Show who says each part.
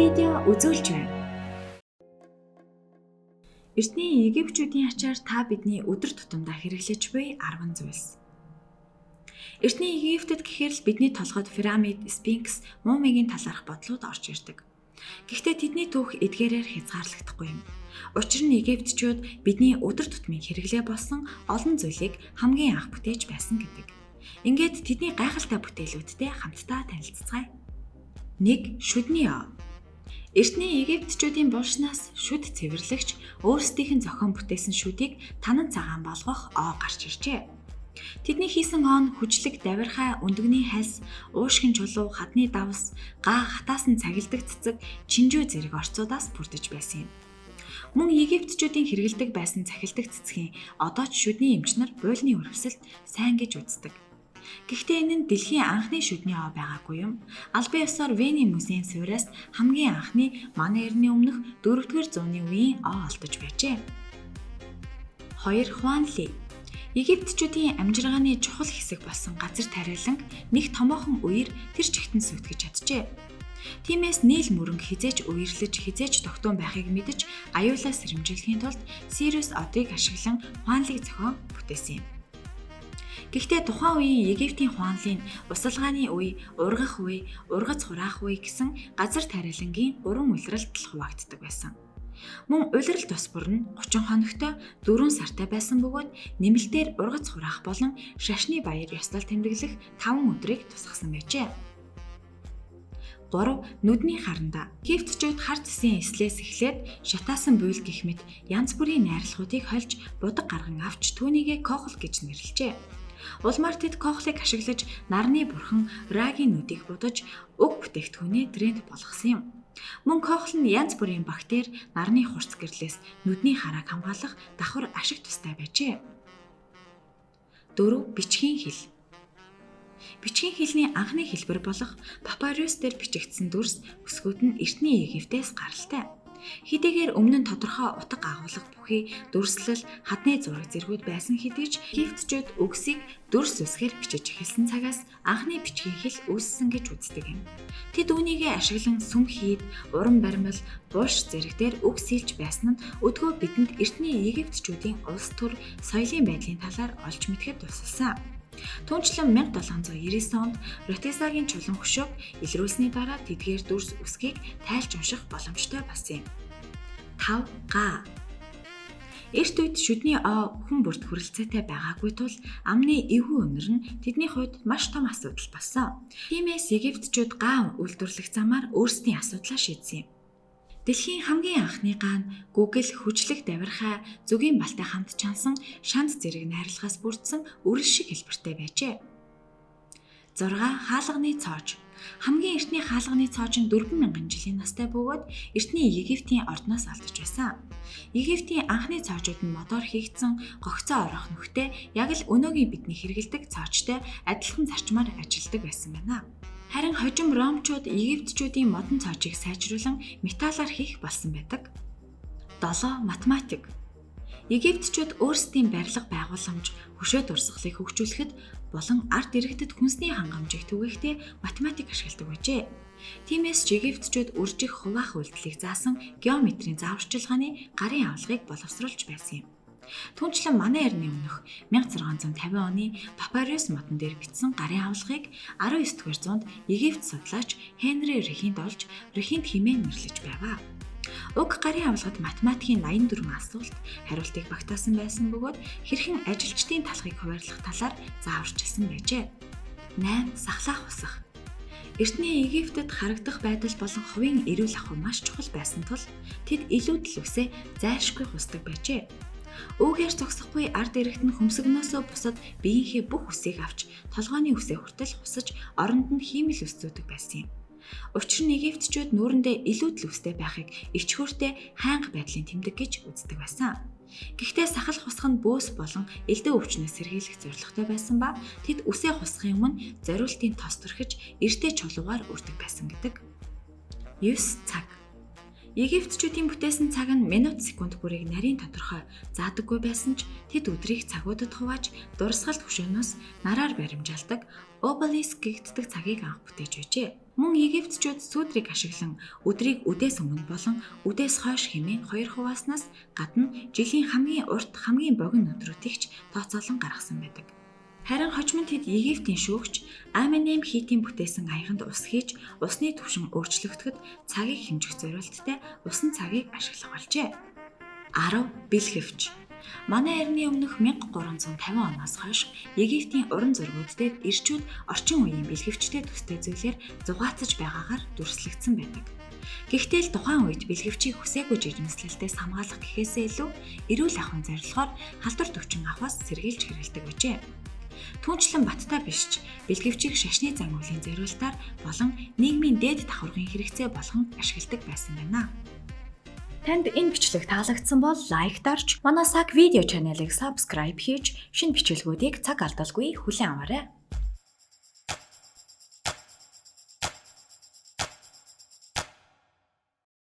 Speaker 1: видео үзүүлж байна. Эртний Египчүүдийн ачаар та бидний өдөр тутамдаа хэрэглэж буй 10 зүйлс. Эртний Египтэд гэхээр л бидний толгойд пирамид, сфинкс, мумигийн талаарх бодлууд орж ирдэг. Гэхдээ тэдний түүх эдгээрээр хязгаарлагдахгүй юм. Учир нь Египтчүүд бидний өдөр тутмын хэрэглээ болсон олон зүйлийг хамгийн анх бүтээж байсан гэдэг. Ингээд тэдний гайхалтай бүтээлүүдтэй хамтдаа танилццгаая. 1. Шүдний оо. Эртний Египтчүүдийн булшнаас шүд цэвэрлэгч өөрсдийнх нь зохион бүтээсэн шүдийг танан цагаан болгох оо гарч иржээ. Тэдний хийсэн оо нь хүчлэг давирхай, өндөгний хальс, уушгин чулуу, хадны давс, гаа хатаасан цагилдаг цэцэг, чинжүү зэрэг орцуудаас бүрдэж байсан юм. Мөн Египтчүүдийн хэрэгэлдэг байсан цахилдаг цэцгийн одоо ч шүдний эмчнэр буйлны өрөвсөлд сайн гэж үздэг. Гэхдээ энэ нь дэлхийн анхны шүдний оо байгаагүй юм. Албан ёсоор Вений музейн сууриас хамгийн анхны манай эртний өмнөх 4-р зууны үеийн оо олдож байжээ. 2. Хуан Ли. Египтчүүдийн амжиргааны чухал хэсэг болсон газар тариаланг нэг томоохон үер тэр чигтэн сүтгэж чаджээ. Тиймээс Нийл мөрөнгө хизээж үерлэж хизээж тогтоон байхыг мэдэж аюулаа сэрэмжлэхийн тулд Сириус одыг ашиглан Хуан Лиг зохион бүтээсэн юм. Гэхдээ тухайн үеийн Египтийн Хуанлын усалгааны үе, ургах үе, ургац хураах үе гэсэн газар тариалангийн 3 улиралд хуваагддаг байсан. Мөн улирал тус бүр нь 30 хоногтой 4 сартай байсан бөгөөд нэмэлтээр ургац хураах болон шашны баяр ёслол тэмдэглэх 5 өдрийг тусгасан байжээ. 3. Нүдний харандаа. Египтчүүд хар цэсийн эслээс эхлээд шатаасан буйл гэх мэт янз бүрийн найрлагуудыг хольж будаг гарган авч түүнийгээ кохол гэж нэрлэжээ. Улмаар тэд кохлыг ашиглаж нарны бурхан Рагийн нүдийг будаж уг бүтээгдэхүүнээ тренд болгосон юм. Мөн кохол нь янз бүрийн бактери, нарны хурц гэрлээс нүдний харааг хамгаалах давхар ашиг тустай байжээ. 4. Бичгийн хэл. Бичгийн хэлний анхны хэлбэр болох папирус дээр бичигдсэн дүрс өсгүүд нь эртний Египтээс гаралтай. Хэдийгээр өмнө нь тодорхой утга агуулга бүхий дүрслэл, хадны зураг зэргүүд байсан хэдий ч Египтчүүд үгсийг дүрс үсгээр бичиж эхэлсэн цагаас анхны бичгийн хэл үүссэн гэж үздэг юм. Тэд үүнийгээ ашиглан сүм хийд, уран баримл, булш зэрэгдэр үг сэлж байсан нь өдгөө бидэнд эртний Египтчүүдийн улс төр, соёлын байдлын талаар олж мэдэхэд тусалсан. Түүнчлэн 1799 онд Ротисагийн чулуун хөшөөг илрүүлсний дараа тэдгээр дүрс үсгийг тайлж унших боломжтой болсон юм. 5. Гаа. Эрт үед шүдний оо хүн бүрт хүрэлцээтэй байгаагүй тул амны эвгүй өнөр нь тэдний хувьд маш том асуудал болсон. Тиймээс Египтчүүд гаа үйлдвэрлэх замаар өөрсдийн асуудлаа шийдсэн юм. Дэлхийн хамгийн анхны гаа нь Google хүчлэг давирхай зүгийн балтай хамт чансан шанд зэрэг найрлагаас бүрдсэн үрэл шиг хэлбэртэй байжээ. 6. Хаалганы цоож. Хамгийн эртний хаалганы цоож нь 4000 жилийн настай бөгөөд эртний Египтийн ордноос алдаж байсан. Египтийн анхны цоожууд нь модоор хийгдсэн гогцоо орох нүхтэй яг л өнөөгийн бидний хэрэглэдэг цоожтой адилхан зарчмаар ажилладаг байсан байна. Харин хожим Ромчууд Египтчүүдийн модон цоожийг сайжруулан металлаар хийх болсон байдаг. 7. Математик. Египтчүүд өөрсдийн барилга байгууламж, хөшөө дурсгалыг хөгжүүлэхэд болон арт иргэдэд хүнсний хангамжийг түгээхдээ математик ашигладаг байжээ. Тиймээс ч Египтчүүд үржих хуваах үйлдэлийг заасан геометрийн зааварчилгааны гарын авалгыг боловсруулж байсан юм. Түүнчлэн манай эртний өмнөх 1650 оны папирус модон дээр бичсэн гарын авалгыг 19-р зуунд Египт судлаач Хенри Рехинд олж Рехинд хэмээн нэрлэж байгаа. Уг гарын авалгад математикийн 84 асуулт хариултыг багтаасан байсан бөгөөд хэрхэн ажилчдын талхыг хуваарлах талаар зааварчилсан байжээ. 8. Сахлах усах. Эртний Египтэд харагдах байдал болон хувийн эрүүл ахуй маш чухал байсан тул тэд илүү л үсээ зайлшгүй хусдаг байжээ. Үүгээр зогсохгүй ард иргэд нь хөмсгнөөсөө бусад биеийнхээ бүх үсийг авч толгойн үсээ хүртэл хусаж оронд нь хиймэл үсцүүдэг байсан юм. Учир нь Египтчүүд нүүрэндээ илүү л үстэй байхыг ичхүүртэй хайнга байдлын тэмдэг гэж үздэг байсан. Гэхдээ сахалах усах нь бөөс болон элдэн өвчнөөс сэргийлэх зорилготой байсан ба тэд үсээ хусахын өмнө зориултын тос төрхиж эртээ чулуугаар үрдэг байсан гэдэг. 9. Цаг. Египтчүүдийн бүтээсэн цаг нь минут секунд бүрийг нарийн тодорхой заадаггүй байсан ч тэд өдрийг цагуудад хувааж дурсгалт хөшөөнөөс нараар баримжаалдаг обелиск гэгддэг цагийг анх бүтээж байжээ. Мөн Египтчүүд сүүдрийг ашиглан өдрийг үдээс өмнө болон үдээс хойш хэмээн хоёр хувааснаас гадна жилийн хамгийн урт хамгийн богино өдрүүдийгч тооцоолон гаргасан байдаг. Харин хожимд хэд Египтийн шүүгч Аминем Хитийн бүтээсэн аяганд ус хийж усны түвшин өөрчлөгдөхөд цагийг хэмжих зорилттой усан цагийг ашиглах болжээ. 10. Бэлгэвч. Манай эртний өмнөх 1350 оноос хойш Египтийн уран зургууд дээр ирчүүд орчин үеийн бэлгэвчтэй төстэй зүйлээр зугаацж байгаагаар дүрслэгдсэн байдаг. Гэхдээ л тухайн үед бэлгэвчийг хүсээгүй жижигмслэлтээс хамгаалах гэхээсээ илүү эрүүл ахуйн зорилгоор халдвар төвчин авахаас сэргийлж хэрэгэлдэг байжээ. Түүнчлэн баттай биш ч бэлгэвчийг шашны зан үйлийн зориулалтаар болон нийгмийн дээд давхаргын хэрэгцээ болгон ашигладаг байсан байна. Танд энэ бичлэг таалагдсан бол лайк дарж, манай саг видео чаналыг subscribe хийж, шинэ бичлэгүүдийг цаг алдалгүй хүлээн аваарай.